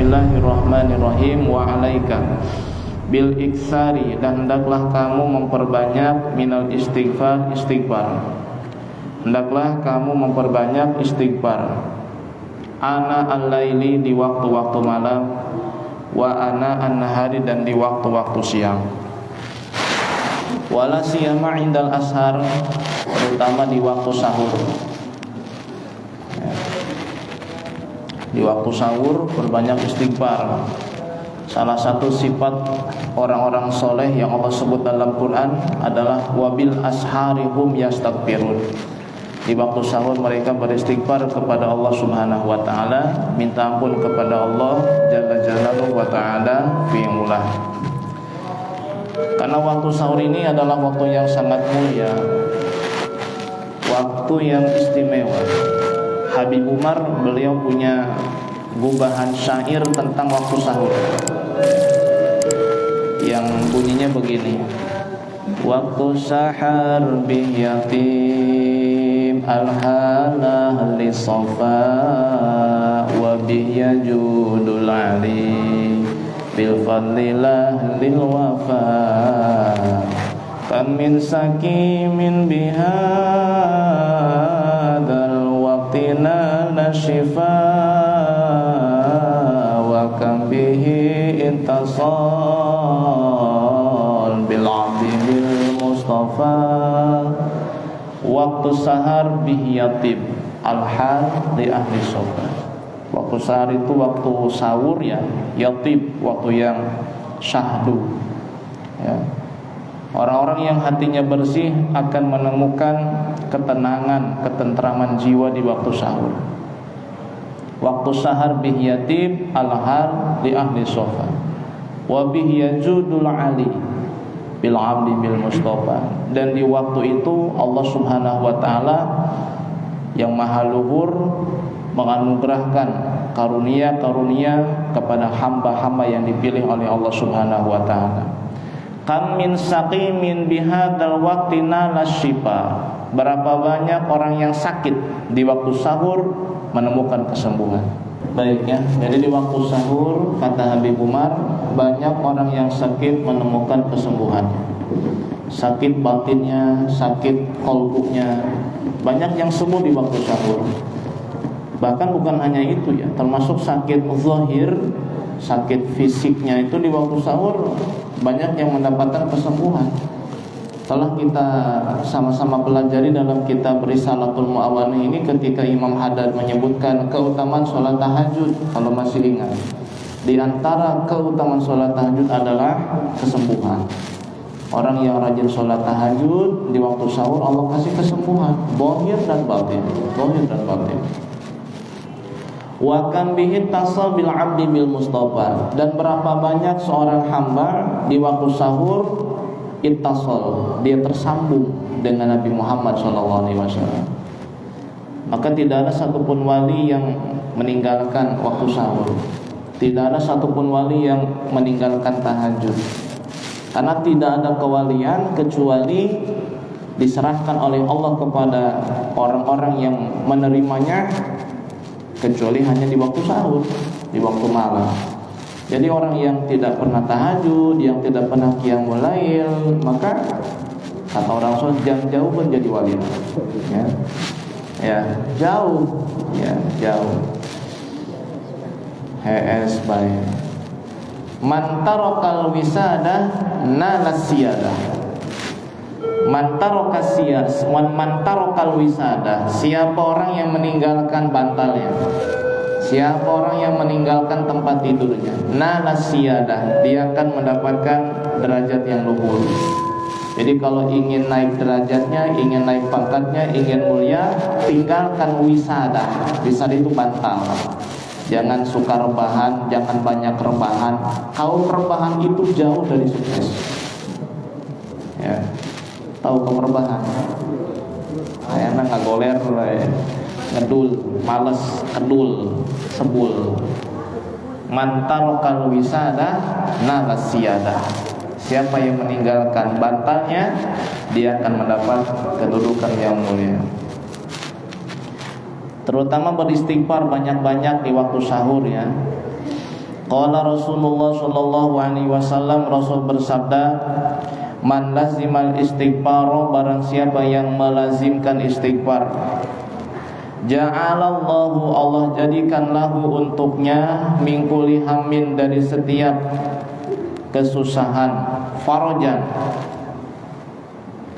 Bismillahirrahmanirrahim. Wa alaika bil iksari, dan hendaklah kamu memperbanyak minal istighfar, hendaklah kamu memperbanyak istighfar. Ana al-laili, di waktu-waktu malam, wa ana an-nahari, dan di waktu-waktu siang. Wala siyama indal ashar, terutama di waktu sahur. Di waktu sahur berbanyak istighfar. Salah satu sifat orang-orang soleh yang Allah sebut dalam Quran adalah wabil asharihum yastaghfirun. Di waktu sahur mereka beristighfar kepada Allah Subhanahu wa taala, minta ampun kepada Allah Jalla Jalaluhu wa taala fi ulah. Karena waktu sahur ini adalah waktu yang sangat mulia, waktu yang istimewa. Habib Umar, beliau punya gubahan syair tentang waktu sahur yang bunyinya begini: waktu sahar bih yatim al-halah li safa wa bih yajudul ali bil fadlilah lil wafa kam min sakimin bihadzal waqtina nashifa wa kam bihi intasal bil abdi bil mustafa. Waktu sahar bih yatim al-hal li ahli sofa. Waktu sahar itu waktu sahur ya, yatim waktu yang syahdu ya. Orang-orang yang hatinya bersih akan menemukan ketenangan, ketentraman jiwa di waktu sahur. Waktu sahar bih yatim al-hal li ahli sofa wa bih yajudul ali bil abdi bil mustafa. Dan di waktu itu Allah Subhanahu wa taala yang maha luhur menganugerahkan karunia-karunia kepada hamba-hamba yang dipilih oleh Allah Subhanahu wa taala. Kam min saqimin bihadzal waqti nalasyifa. Berapa banyak orang yang sakit di waktu sahur menemukan kesembuhan. Baik ya, jadi di waktu sahur kata Habib Umar, banyak orang yang sakit menemukan kesembuhannya. Sakit batinnya, sakit qalbunya, banyak yang sembuh di waktu sahur. Bahkan bukan hanya itu ya, termasuk sakit zahir, sakit fisiknya itu di waktu sahur banyak yang mendapatkan kesembuhan. Telah kita sama-sama pelajari dalam kitab Risalatul Mu'awwani ini ketika Imam Haddad menyebutkan keutamaan sholat tahajud. Kalau masih ingat, di antara keutamaan sholat tahajud adalah kesembuhan. Orang yang rajin sholat tahajud di waktu sahur, Allah kasih kesembuhan zahir dan batin, zahir dan batin. Wa kan bihi tasal bil abdi bil mustafa. Dan berapa banyak seorang hamba di waktu sahur ittasal, dia tersambung dengan Nabi Muhammad SAW. Maka tidak ada satupun wali yang meninggalkan waktu sahur, tidak ada satupun wali yang meninggalkan tahajud. Karena tidak ada kewalian kecuali diserahkan oleh Allah kepada orang-orang yang menerimanya, kecuali hanya di waktu sahur, di waktu malam. Jadi orang yang tidak pernah tahajud, yang tidak pernah qiyamul lail, maka kata orang soleh jauh pun jadi wali. Ya, jauh, ya jauh. HS baik. Man tarakal wisada nalasiyada. Man tarakal wisada. Siapa orang yang meninggalkan bantalnya, siapa orang yang meninggalkan tempat tidurnya, nalasiyada, dia akan mendapatkan derajat yang luhur. Jadi kalau ingin naik derajatnya, ingin naik pangkatnya, ingin mulia, tinggalkan wisada. Wisada itu bantal. Jangan suka rebahan, jangan banyak rebahan. Kaum rebahan itu jauh dari sukses. Ya, tahu kaum rebahan? Kayaknya nggak goler, ngedul, males, kedul, sebul. Mantarokal wisada nalasiyada. Siapa yang meninggalkan bantalnya, dia akan mendapat kedudukan yang mulia. Terutama beristighfar banyak-banyak di waktu sahur ya. Qala Rasulullah sallallahu alaihi wasallam, Rasul bersabda, man lazimal istighfar, barang siapa yang melazimkan istighfar, ja'alallahu, Allah jadikan lahu untuknya, min kulli hammin, dari setiap kesusahan, farajan,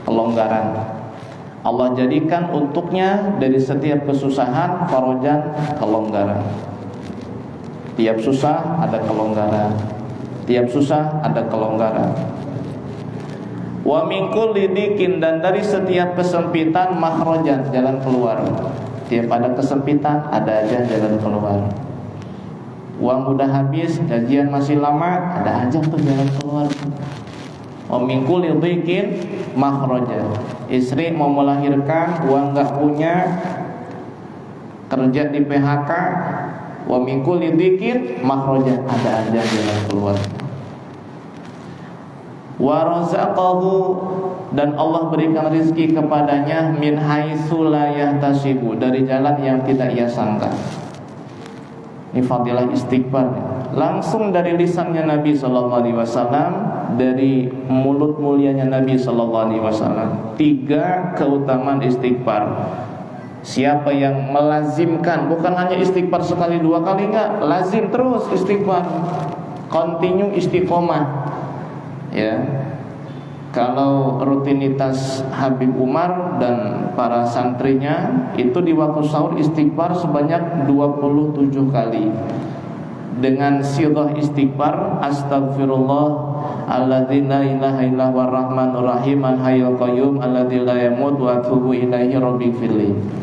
kelonggaran. Allah jadikan untuknya dari setiap kesusahan, farajan, kelonggaran. Tiap susah ada kelonggaran, tiap susah ada kelonggaran. Wa min kulli dikin, dan dari setiap kesempitan, makhrajan, jalan keluar. Tiap ada kesempitan ada aja jalan keluar. Uang udah habis, gajian masih lama, ada aja tuh jalan keluar. Wa min kulli dikin makhrajan. Istri mau melahirkan, uang enggak punya, kerja di PHK, wa min kulli dikin makhrajan, ada aja jalan keluar. Wa razaqahu, dan Allah berikan rezeki kepadanya, min haitsu la yahtasibu, dari jalan yang tidak ia sangka. Ini fadilah istighfar, langsung dari lisannya Nabi sallallahu alaihi wasallam, dari mulut mulianya Nabi sallallahu alaihi wasallam. 3 keutamaan istighfar. Siapa yang melazimkan, bukan hanya istighfar sekali 2 kali, enggak, lazim terus istighfar, continue, istiqomah. Ya, kalau rutinitas Habib Umar dan para santrinya itu di waktu sahur istighfar sebanyak 27 kali, dengan sighah istighfar, astagfirullah alladzi la ilaha illa huwar rahmanur rahim, al hayyul qayyum alladzi la yamut, wa atubu ilaihi rabbighfirli.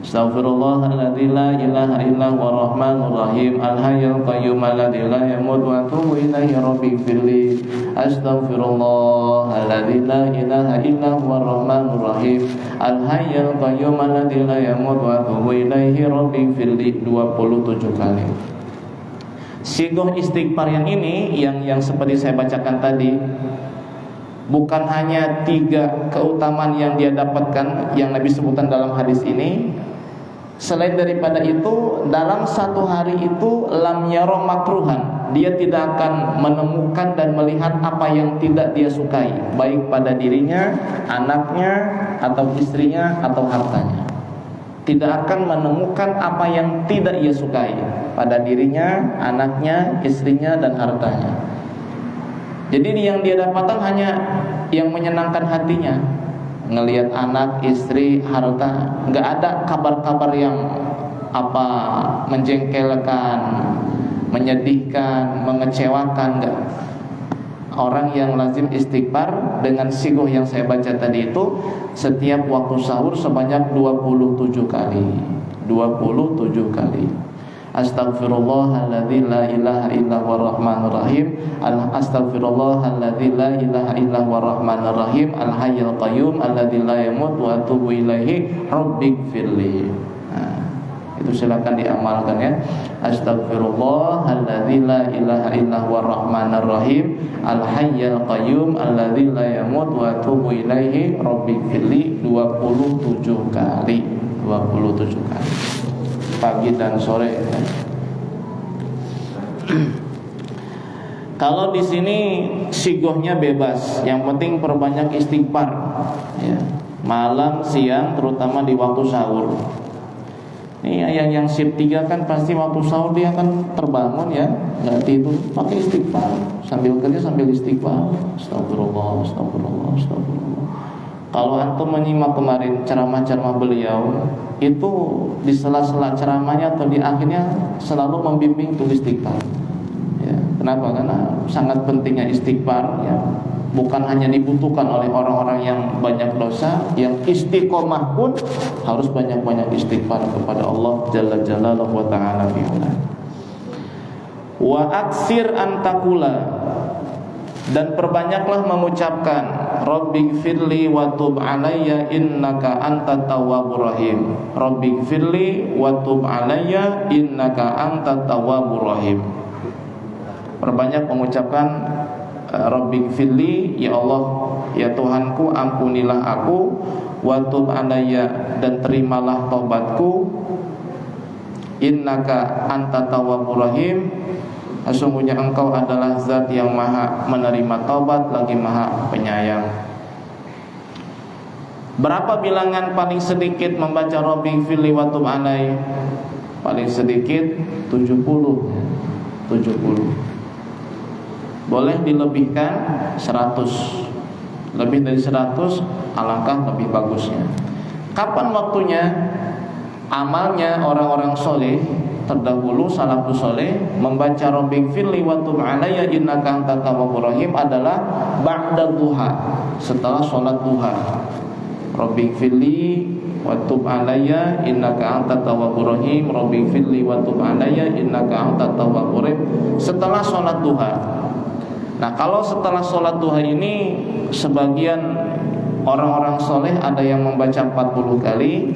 Astaghfirullahalladzi la ilaha illa huwar rahmanur rahim, al hayyul qayyum alladzi la yamut, wa atubu ilaihi rabbighfirli. Astaghfirullahalladzi la ilaha illa huwar rahmanur rahim, al hayyul qayyum alladzi la yamut, wa atubu ilaihi rabbighfirli. 27 kali. Sighah istighfar yang ini, yang seperti saya bacakan tadi, bukan hanya 3 keutamaan yang dia dapatkan yang Nabi sebutkan dalam hadis ini. Selain daripada itu, dalam 1 hari itu lam yara makruhan, dia tidak akan menemukan dan melihat apa yang tidak dia sukai, baik pada dirinya, anaknya, atau istrinya, atau hartanya. Tidak akan menemukan apa yang tidak ia sukai pada dirinya, anaknya, istrinya, dan hartanya. Jadi yang dia dapatkan hanya yang menyenangkan hatinya, ngelihat anak, istri, harta. Nggak ada kabar-kabar yang menjengkelkan, menyedihkan, mengecewakan. Nggak. Orang yang lazim istighfar dengan sighah yang saya baca tadi itu, setiap waktu sahur sebanyak 27 kali. 27 kali. Astaghfirullahalladzi la ilaha illa huwar rahmanur rahim, astaghfirullahalladzi la ilaha illa huwar rahmanur rahim, al hayyul qayyum alladzi la yamut, wa atubu ilaihi rabbighfirli. Nah, itu silakan diamalkan ya. Astaghfirullahalladzi la ilaha illa huwar rahmanur rahim, al hayyul qayyum alladzi la yamut, wa atubu ilaihi rabbighfirli. 27 kali. 27 kali. Pagi dan sore. Kalau di sini sighahnya bebas, yang penting perbanyak istighfar. Ya. Malam, siang, terutama di waktu sahur. Ini yang shift 3 kan pasti waktu sahur dia akan terbangun ya, nggak tidur, pakai istighfar, sambil kerja sambil istighfar. Astagfirullah, astagfirullah, astagfirullah. Kalau antum menyimak kemarin ceramah-ceramah beliau, itu di sela-sela ceramahnya atau di akhirnya selalu membimbing untuk istighfar. Ya, kenapa? Karena sangat pentingnya istighfar. Ya, bukan hanya dibutuhkan oleh orang-orang yang banyak dosa, yang istiqomah pun harus banyak-banyak istighfar kepada Allah Jalla Jalaluhu wa Ta'ala fi'ula. Wa aksir antakula, dan perbanyaklah mengucapkan Rabbighfirli wa tub alayya innaka antat tawwabur rahim. Rabbighfirli wa tub alayya innaka antat tawwabur rahim. Perbanyak mengucapkan Rabbighfirli, ya Allah, ya Tuhanku, ampunilah aku, wa tub alayya, dan terimalah taubatku, innaka antat tawwabur rahim, Sesungguhnya Engkau adalah zat yang maha menerima taubat lagi maha penyayang. Berapa bilangan paling sedikit membaca Rabbi firli wa tub alai? Paling sedikit 70. Boleh dilebihkan 100. Lebih dari 100 alangkah lebih bagusnya. Kapan waktunya? Amalnya orang-orang soleh terdahulu, salafus soleh, membaca Rabbi firli wa tub alayya innaka antat tawwabur rahim adalah ba'da duha, setelah sholat duha. Rabbi firli wa tub alayya innaka antat tawwabur rahim, Rabbi firli wa tub alayya innaka antat tawwabur rahim, setelah sholat duha. Nah, kalau setelah sholat duha ini sebagian orang-orang soleh ada yang membaca 40 kali,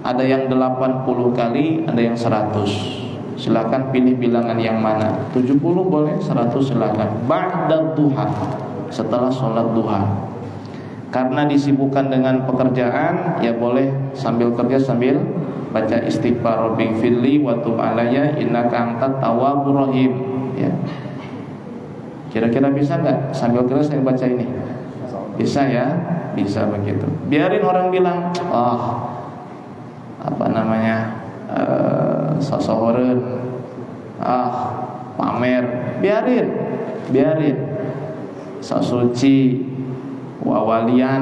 ada yang 80 kali, ada yang 100. Silakan pilih bilangan yang mana. 70 boleh, 100 silakan. Ba'da duha, setelah sholat duha. Karena disibukkan dengan pekerjaan, ya boleh sambil kerja sambil baca istighfar. Rabbi firli wa tub alayya innaka antat tawwabur rahim. Ya. Kira-kira bisa nggak sambil kerja saya baca ini? Bisa ya, bisa begitu. Biarin orang bilang, sosohoreun, pamer, biarin. Sok suci, wawalian.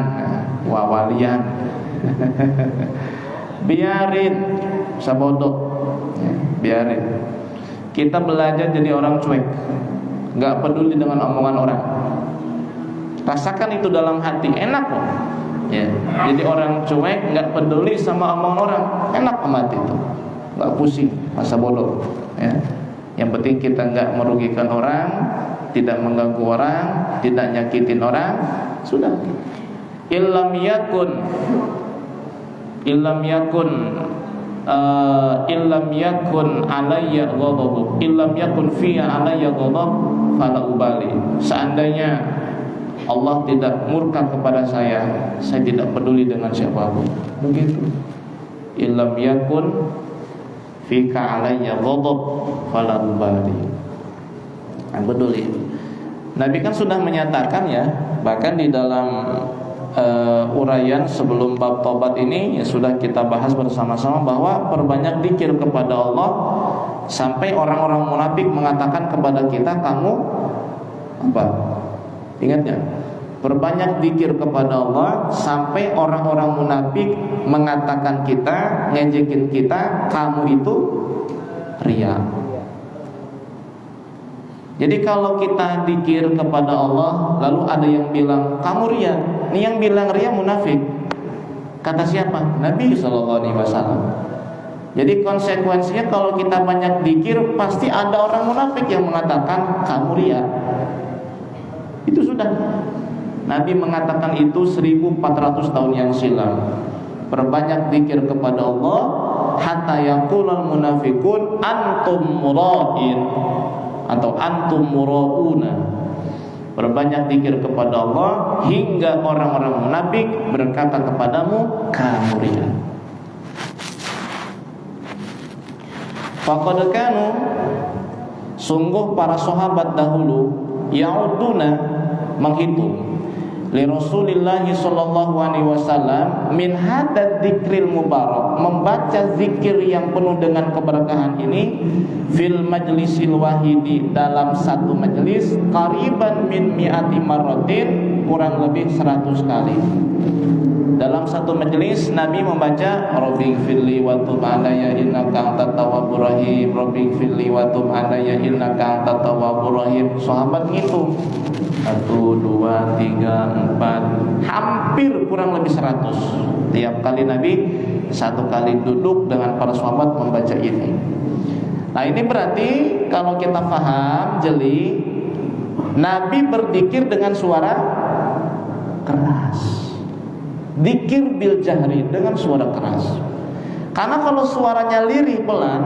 Biarin, sabodoh. Biarin. Kita belajar jadi orang cuek, nggak peduli dengan omongan orang. Rasakan itu dalam hati, enak kok. Ya, jadi orang cuek, nggak peduli sama omongan orang, enak amat itu, nggak pusing, masa bodoh. Ya. Yang penting kita nggak merugikan orang, tidak mengganggu orang, tidak nyakitin orang, sudah. Illam yakun alayya ghadab, illam yakun fiya alayya ghadab fala ubali. Seandainya Allah tidak murka kepada saya tidak peduli dengan siapapun. Begitu. Illam yakun fika alayya ghadab fala ubali. Peduli. Nabi kan sudah menyatakan ya, bahkan di dalam uraian sebelum bab tobat ini ya sudah kita bahas bersama-sama bahwa perbanyak zikir kepada Allah sampai orang-orang munafik mengatakan kepada kita, kamu apa? Ingatnya, perbanyak zikir kepada Allah sampai orang-orang munafik mengatakan kita, ngejekin kita, kamu itu riya. Jadi kalau kita zikir kepada Allah lalu ada yang bilang kamu riya, ini yang bilang riya munafik. Kata siapa? Nabi SAW. Jadi konsekuensinya kalau kita banyak zikir pasti ada orang munafik yang mengatakan kamu riya. Itu sudah. Nabi mengatakan itu 1400 tahun yang silam. Perbanyak zikir kepada Allah hatta yaqulul munafiqun antum mura'in atau antum mura'una. Perbanyak zikir kepada Allah hingga orang-orang munafik berkata kepadamu kamu riya. Faqad kanu, sungguh para sahabat dahulu ya'uduna, menghitung li Rasulillah sallallahu alaihi wasallam min hadad dzikril mubarak, membaca zikir yang penuh dengan keberkahan ini fil majlisil wahidi, dalam satu majlis qariban min mi'ati marratin, kurang lebih 100 kali. Dalam satu majlis Nabi membaca Rabbi firli wa tub alayya innaka antat tawwabur rahim, Rabbi firli wa tub alayya innaka antat tawwabur rahim. Sahabat ngitung 1, 2, 3, 4, hampir kurang lebih 100. Tiap kali Nabi satu kali duduk dengan para sahabat membaca ini. Nah ini berarti kalau kita paham jeli, Nabi berzikir dengan suara keras. Zikir bil jahri, dengan suara keras. Karena kalau suaranya lirih pelan,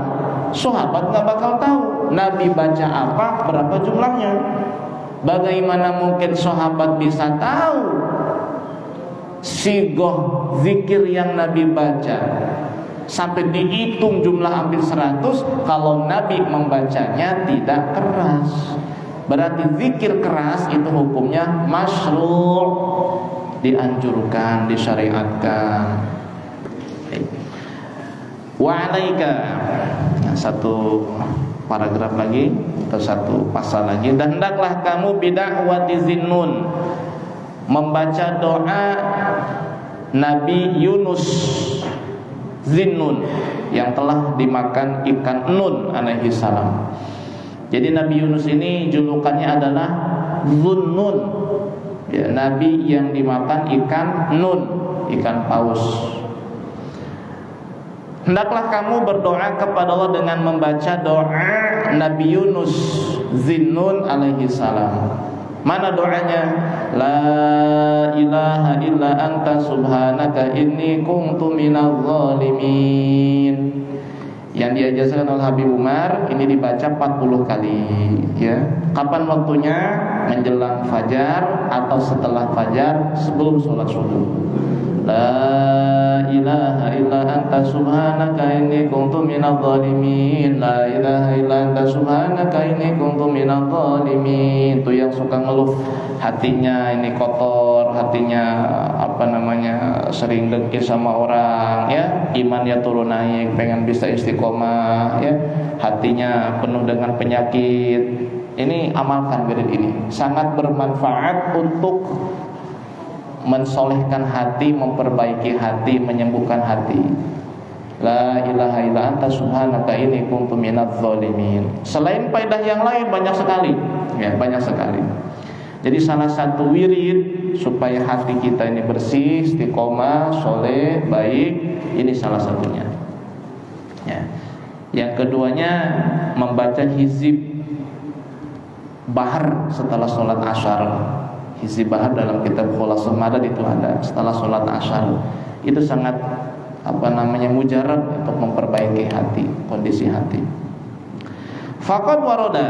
sahabat gak bakal tahu Nabi baca apa, berapa jumlahnya. Bagaimana mungkin sahabat bisa tahu sigoh zikir yang Nabi baca? sampai dihitung jumlah hampir 100 kalau Nabi membacanya tidak keras. Berarti zikir keras itu hukumnya masyru', dianjurkan, disyariatkan. Wa alaika, satu paragraf lagi atau satu pasal lagi, dan hendaklah kamu bid'awati Zinnun, membaca doa Nabi Yunus Zinnun yang telah dimakan ikan nun alaihi salam. Jadi Nabi Yunus ini julukannya adalah Zunnun, ya, Nabi yang dimakan ikan nun, ikan paus. Hendaklah kamu berdoa kepada Allah dengan membaca doa Nabi Yunus Zinnun alaihi salam. Mana doanya? La ilaha illa anta subhanaka inni kuntu minadh dhalimin. Yang diajarkan oleh Habib Umar ini dibaca 40 kali, ya. Kapan waktunya? Menjelang fajar atau setelah fajar, sebelum sholat subuh. La ilaha illa anta subhanaka inni kuntu minadh dhalimin. La ilaha illa anta subhanaka inni kuntu minadh dhalimin. Itu yang suka ngeluh hatinya ini kotor, hatinya sering dengki sama orang, ya, imannya turun naik, pengen bisa istiqomah, ya, hatinya penuh dengan penyakit. Ini amalkan wirid ini, sangat bermanfaat untuk mensolehkan hati, memperbaiki hati, menyembuhkan hati. La ilaha illa anta subhanaka inni kuntu minadz zalimin. Selain faedah yang lain banyak sekali, ya, banyak sekali. Jadi salah satu wirid supaya hati kita ini bersih, istiqomah, soleh, baik, ini salah satunya, ya. Yang keduanya membaca hizib bahar setelah sholat asyar. Hizib bahar dalam kitab Khulasatul Madad itu ada setelah sholat asyar. Itu sangat mujarab untuk memperbaiki hati, kondisi hati. Faqad warada,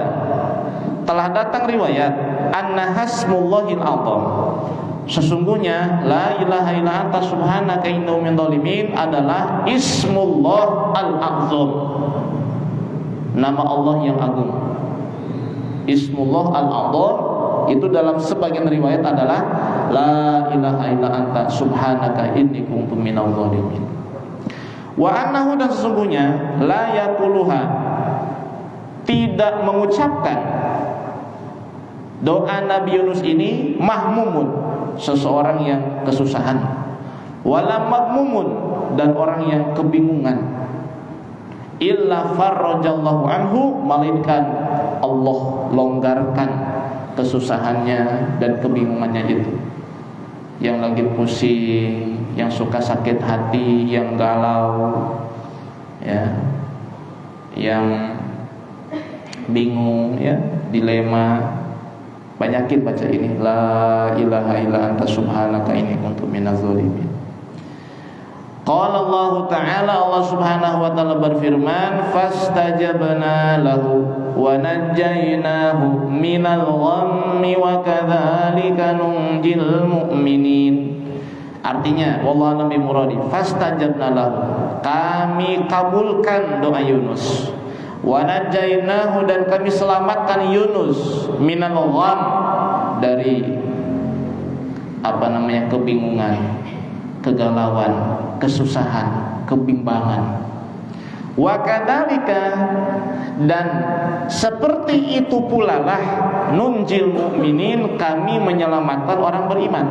telah datang riwayat anna hasmullahil a'zam, sesungguhnya la ilaha illa anta subhanaka inni minadz zalimin adalah ismullah al-a'zam, nama Allah yang agung. Ismullah al-a'zam itu dalam sebagian riwayat adalah la ilaha illa anta subhanaka inni kuntu minadz zalimin. Wa annahu, dan sesungguhnya la yaquluha, tidak mengucapkan doa Nabi Yunus ini mahmumun, seseorang yang kesusahan, wala magmumun, dan orang yang kebingungan, illa farrajallahu anhu, melainkan Allah longgarkan kesusahannya dan kebingungannya itu. Yang lagi pusing, yang suka sakit hati, yang galau, ya, yang bingung, ya, dilema, banyakin baca ini, la ilaha illa anta subhanaka inni kuntu minadz zalimin. Qala Allah Ta'ala, Allah Subhanahu wa taala berfirman, fastajabna lahu wa najjaynahu minal ghammi wa kadzalika nunjil mu'minin. Artinya, wallahu a'lam bimuradi, fastajabna lahu, kami kabulkan doa Yunus, wa najjaynahu, dan kami selamatkan Yunus, minal gham, dari kebingungan, kegalauan, kesusahan, kebimbangan. Wa kadzalika, dan seperti itu pula lah nunjil mu'minin, kami menyelamatkan orang beriman.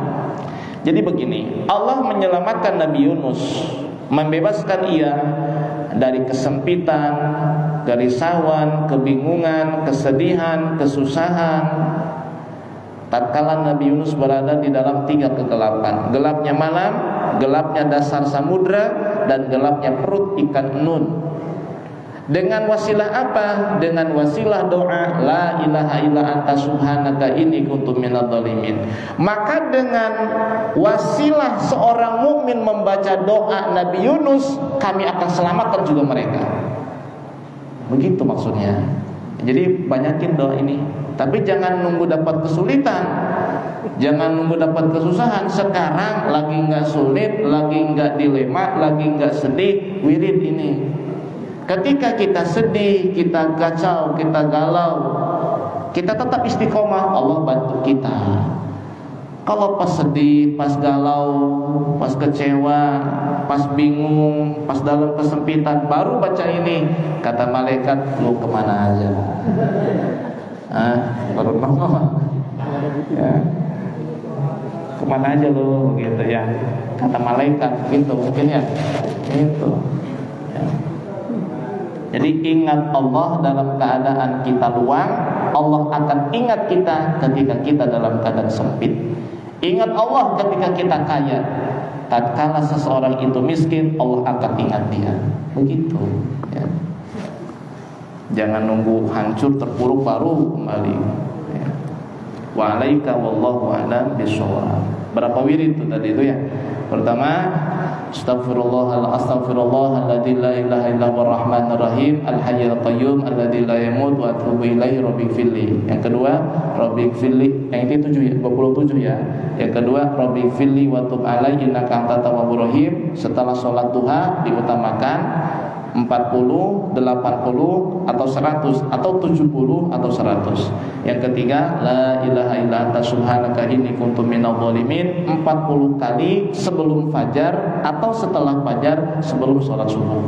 Jadi begini, Allah menyelamatkan Nabi Yunus, membebaskan ia dari kesempitan, kerisauan, kebingungan, kesedihan, kesusahan. Tatkala Nabi Yunus berada di dalam 3 kegelapan, gelapnya malam, gelapnya dasar samudra, dan gelapnya perut ikan nun. Dengan wasilah apa? Dengan wasilah doa la ilaha illa anta subhanaka inni kuntu minadz zalimin. Maka dengan wasilah seorang mukmin membaca doa Nabi Yunus, kami akan selamatkan juga mereka. Begitu maksudnya. Jadi banyakin doa ini, tapi jangan nunggu dapat kesulitan. Jangan nunggu dapat kesusahan. Sekarang lagi nggak sulit, lagi nggak dilema, lagi nggak sedih, wirid ini. Ketika kita sedih, kita kacau, kita galau, kita tetap istiqomah, Allah bantu kita. Kalau pas sedih, pas galau, pas kecewa, pas bingung, pas dalam kesempitan, baru baca ini, kata malaikat, lu kemana aja? Baru ngomong, ya, kemana aja lu, gitu ya? Kata malaikat, gitu mungkin ya, itu. Ya. Jadi ingat Allah dalam keadaan kita luang, Allah akan ingat kita ketika kita dalam keadaan sempit. Ingat Allah ketika kita kaya. Tatkala seseorang itu miskin, Allah akan ingat dia. Begitu ya. Jangan nunggu hancur terpuruk baru kembali ya. Wa alaika wallahu a'lam bishawab. Berapa wirid itu tadi itu ya? Pertama, astaghfirullahaladzim la ilaha illa huwar rahmanir rahim al-hayyul qayyum alladzi la yamut wa atubu ilaihi rabbighfirli. Yang kedua, rabbighfirli. Yang itu 27 ya. Yang kedua, rabbighfirli wa tub alaihi innaka antat tawwabur rahim. Setelah sholat duha diutamakan 40, 80 atau 100 atau 70 atau 100. Yang ketiga, la ilaha illa anta subhanaka inni kuntu minadh dhalimin 40 kali sebelum fajar atau setelah fajar sebelum sholat subuh.